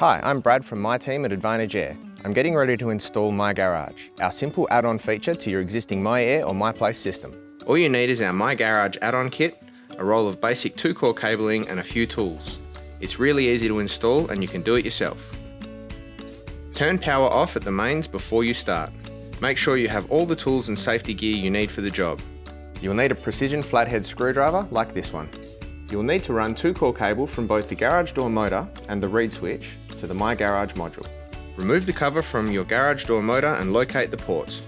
Hi, I'm Brad from MyTeam at Advantage Air. I'm getting ready to install MyGarage, our simple add-on feature to your existing MyAir or MyPlace system. All you need is our MyGarage add-on kit, a roll of basic 2-core cabling and a few tools. It's really easy to install and you can do it yourself. Turn power off at the mains before you start. Make sure you have all the tools and safety gear you need for the job. You'll need a precision flathead screwdriver like this one. You'll need to run 2-core cable from both the garage door motor and the reed switch to the MyGarage module. Remove the cover from your garage door motor and locate the ports.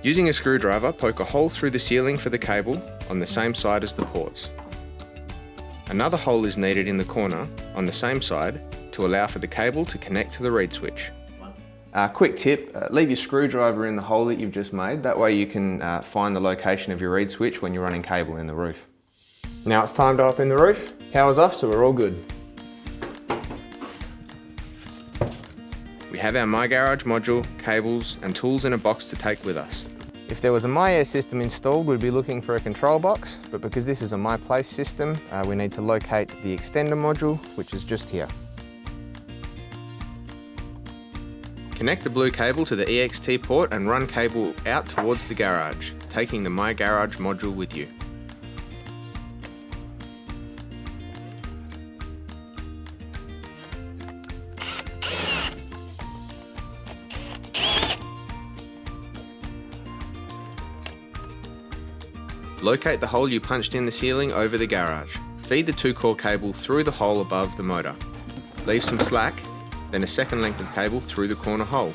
Using a screwdriver, poke a hole through the ceiling for the cable on the same side as the ports. Another hole is needed in the corner on the same side to allow for the cable to connect to the reed switch. Quick tip, leave your screwdriver in the hole that you've just made. That way you can find the location of your reed switch when you're running cable in the roof. Now it's time to open the roof. Power's off, so we're all good. We have our MyGarage module, cables and tools in a box to take with us. If there was a MyAir system installed, we'd be looking for a control box, but because this is a MyPlace system, we need to locate the extender module, which is just here. Connect the blue cable to the EXT port and run cable out towards the garage, taking the MyGarage module with you. Locate the hole you punched in the ceiling over the garage. Feed the 2-core cable through the hole above the motor. Leave some slack, then a second length of cable through the corner hole.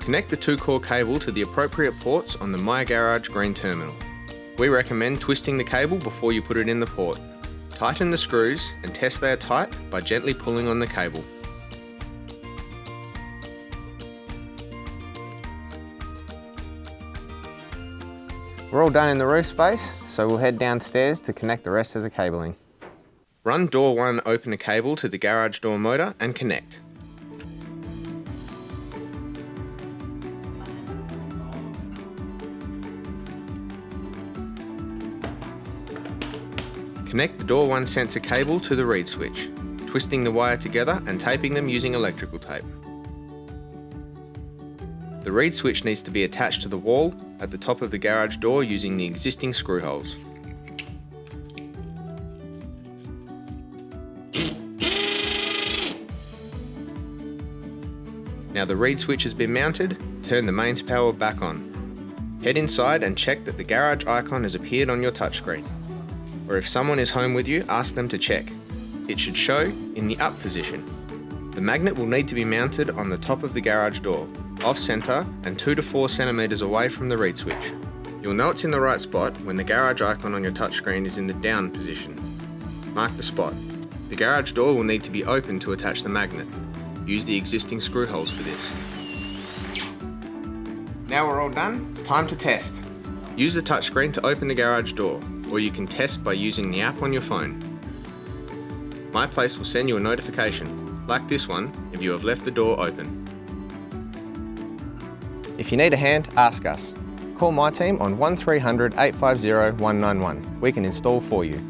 Connect the 2-core cable to the appropriate ports on the MyGarage green terminal. We recommend twisting the cable before you put it in the port. Tighten the screws and test they are tight by gently pulling on the cable. We're all done in the roof space, so we'll head downstairs to connect the rest of the cabling. Run door 1 opener cable to the garage door motor and connect. Connect the door 1 sensor cable to the reed switch, twisting the wire together and taping them using electrical tape. The reed switch needs to be attached to the wall at the top of the garage door using the existing screw holes. Now the reed switch has been mounted, turn the mains power back on. Head inside and check that the garage icon has appeared on your touchscreen. Or if someone is home with you, ask them to check. It should show in the up position. The magnet will need to be mounted on the top of the garage door, off centre and 2 to 4 centimetres away from the reed switch. You'll know it's in the right spot when the garage icon on your touchscreen is in the down position. Mark the spot. The garage door will need to be open to attach the magnet. Use the existing screw holes for this. Now we're all done, it's time to test. Use the touchscreen to open the garage door, or you can test by using the app on your phone. MyPlace will send you a notification, like this one, if you have left the door open. If you need a hand, ask us. Call MyTeam on 1300 850 191. We can install for you.